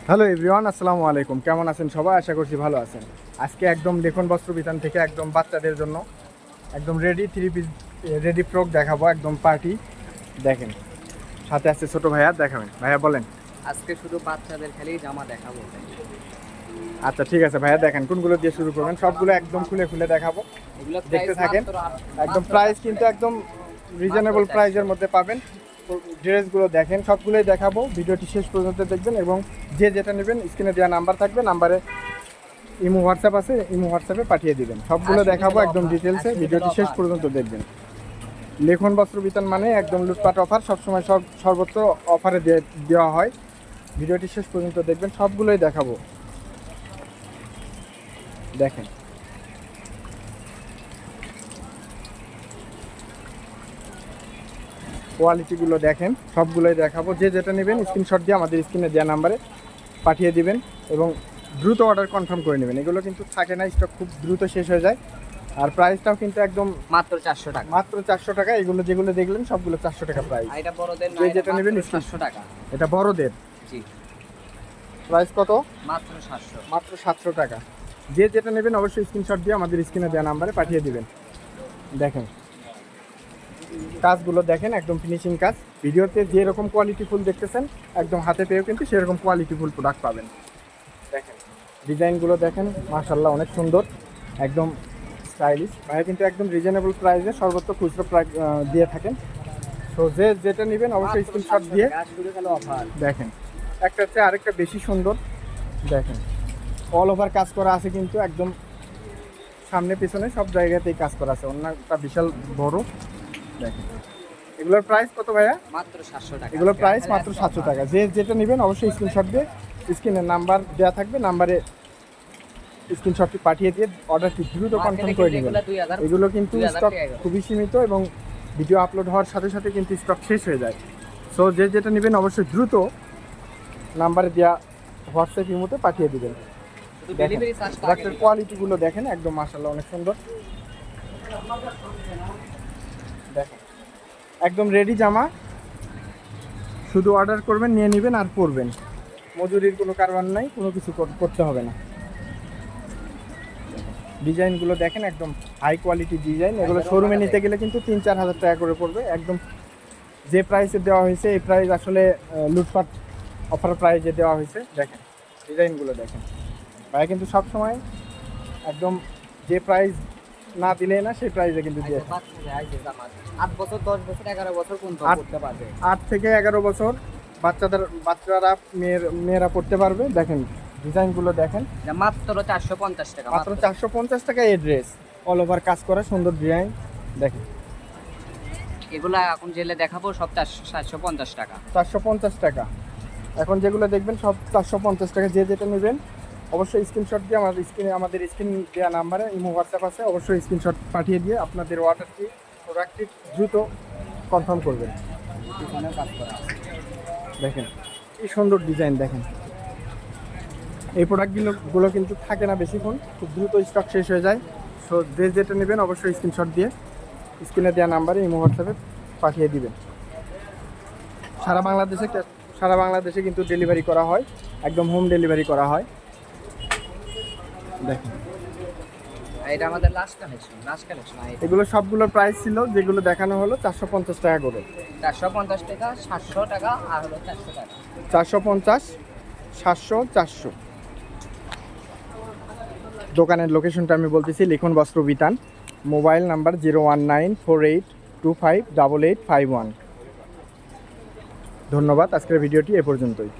Hello everyone, আসসালামু আলাইকুম। কেমন আছেন সবাই? আশা করছি ভালো আছেন। আজকে একদম লেখন বস্ত্র বিতান থেকে একদম বাচ্চাদের জন্য একদম ready three piece ready frock দেখাবো, একদম পার্টি। দেখেন, সাথে আছে ছোট ভাইয়া, দেখাবেন। ভাইয়া বলেন। আজকে শুধু বাচ্চাদের খালি জামা দেখাবো। আচ্ছা ঠিক আছে ভাইয়া, দেখেন কোনগুলো দিয়ে শুরু করবেন। সবগুলো একদম খুলে খুলে দেখাবো, এগুলো দেখতে থাকেন। একদম প্রাইস কিন্তু একদম রিজনেবল প্রাইসের মধ্যে পাবেন। ড্রেসগুলো দেখেন, সবগুলোই দেখাবো। ভিডিওটি শেষ পর্যন্ত দেখবেন এবং যে যেটা নেবেন স্ক্রিনে দেওয়া নাম্বার থাকবে, নাম্বারে ইমো হোয়াটসঅ্যাপ আছে, ইমো হোয়াটসঅ্যাপে পাঠিয়ে দিবেন। সবগুলো দেখাবো একদম ডিটেলসে, ভিডিওটি শেষ পর্যন্ত দেখবেন। লেখন বস্ত্র বিতান মানে একদম লুটপাট অফার, সবসময় সর্বোচ্চ অফারে দেওয়া হয়। ভিডিওটি শেষ পর্যন্ত দেখবেন, সবগুলোই দেখাবো। দেখেন, কোয়ালিটিগুলো দেখেন, সবগুলোই দেখাবো। যে যেটা নেবেন স্ক্রিনশট দিয়ে আমাদের স্ক্রিনে দেওয়া নাম্বারে পাঠিয়ে দিবেন এবং দ্রুত অর্ডার কনফার্ম করে নেবেন। এগুলো কিন্তু থাকে না, স্টক খুব দ্রুত শেষ হয়ে যায়। আর প্রাইসটাও কিন্তু একদম মাত্র 400 টাকা। মাত্র 400 টাকা। এগুলো যেগুলো দেখলেন সবগুলো 400 টাকা প্রাইস। এটা বড়দের না, যে যেটা নেবেন 400 টাকা। এটা বড়দের। জি, প্রাইস কত? মাত্র 700। মাত্র 700 টাকা। যে যেটা নেবেন অবশ্যই স্ক্রিনশট দিয়ে আমাদের স্ক্রিনে দেওয়া নাম্বারে পাঠিয়ে দিবেন। দেখেন, কাজগুলো দেখেন, একদম ফিনিশিং কাজ। ভিডিওতে যেরকম কোয়ালিটি ফুল দেখতেছেন একদম হাতে পেয়েও কিন্তু সেরকম কোয়ালিটি ফুল প্রোডাক্ট পাবেন। দেখেন, ডিজাইনগুলো দেখেন, মাশাআল্লাহ অনেক সুন্দর, একদম স্টাইলিশ। ভাই কিন্তু একদম রিজনেবল প্রাইসে সর্বোচ্চ খুচরো প্রাইস দিয়ে থাকেন। তো যে যেটা নেবেন অবশ্যই স্ক্রিনশট দিয়ে অফার দেখেন। একটা হচ্ছে আরেকটা বেশি সুন্দর। দেখেন, অল ওভার কাজ করা আছে কিন্তু একদম সামনে পিছনে সব জায়গাতেই কাজ করা আছে। অন্যটা বিশাল বড়। দেখেন, এগুলোর প্রাইস কত ভাইয়া? মাত্র 700 টাকা। এগুলোর প্রাইস মাত্র 700 টাকা। যে যেটা নেবেন অবশ্যই স্ক্রিনশট দিয়ে স্ক্রিনের নাম্বার দেওয়া থাকবে, নাম্বারে স্ক্রিনশটটি পাঠিয়ে দিয়ে অর্ডারটি দ্রুত কনফার্ম করে নেবেন। এগুলো কিন্তু স্টক খুবই সীমিত এবং ভিডিও আপলোড হওয়ার সাথে সাথে কিন্তু স্টক শেষ হয়ে যায়। সো যে যেটা নেবেন অবশ্যই দ্রুত নাম্বারে দেওয়া হোয়াটসঅ্যাপ ইমোতে পাঠিয়ে দিবেন। প্রোডাক্টের কোয়ালিটিগুলো দেখেন, একদম মাশাআল্লাহ অনেক সুন্দর। দেখেন, একদম রেডি জামা, শুধু অর্ডার করবেন, নিয়ে নেবেন আর পরবেন। মজুরির কোনো কারবার নাই, কোনো কিছু করতে হবে না। ডিজাইনগুলো দেখেন, একদম হাই কোয়ালিটি ডিজাইন। এগুলো শোরুমে নিতে গেলে কিন্তু 3-4 হাজার টাকা করে পড়বে। একদম যে প্রাইসে দেওয়া হয়েছে এই প্রাইস আসলে লুটপাট অফার প্রাইসে দেওয়া হয়েছে। দেখেন, ডিজাইনগুলো দেখেন। ভাই কিন্তু সবসময় একদম যে প্রাইস না দিলে না সেই প্রাইসে কিন্তু দিয়ে 8 বছর 10 বছর 11 বছর পর্যন্ত পড়তে পারবে। 8 থেকে 11 বছর বাচ্চারা মেয়েরা পড়তে পারবে। দেখেন, ডিজাইনগুলো দেখেন, মাত্র 450 টাকা। মাত্র 450 টাকা এই ড্রেস। অল ওভার কাজ করা সুন্দর ডিজাইন। দেখেন, এগুলা এখন জেলে দেখাবো সব 750 টাকা। 450 টাকা। এখন যেগুলো দেখবেন সব 450 টাকা। যে যেটা নেবেন অবশ্যই স্ক্রিনশট দিয়ে আমাদের স্ক্রিন দেওয়া নাম্বারে ইমো হোয়াটসঅ্যাপ আছে, অবশ্যই স্ক্রিনশট পাঠিয়ে দিয়ে আপনাদের প্রোডাক্টটি দ্রুত কনফার্ম করবেন। কাজ করা দেখেন, কি সুন্দর ডিজাইন। দেখেন, এই প্রোডাক্টগুলো কিন্তু থাকে না বেশিক্ষণ, খুব দ্রুত স্টক শেষ হয়ে যায়। সো যে যেটা নেবেন অবশ্যই স্ক্রিনশট দিয়ে স্ক্রিনে দেওয়া নাম্বারে ইমো হোয়াটসঅ্যাপে পাঠিয়ে দিবেন। সারা বাংলাদেশে কিন্তু ডেলিভারি করা হয়, একদম হোম ডেলিভারি করা হয়। দেখেন, এটা আমাদের লাস্ট কালেকশন। এগুলো সবগুলোর প্রাইস ছিল, যেগুলো দেখানো হলো 450 টাকা করে। 450 টাকা, 700 টাকা আর হলো 400 টাকা। 450, 700, 400। দোকানের লোকেশনটা আমি বলতেছি, লিখুন বস্ত্র বিতান। Mobile number 01948258851। ধন্যবাদ। আজকের ভিডিওটি এ পর্যন্তই।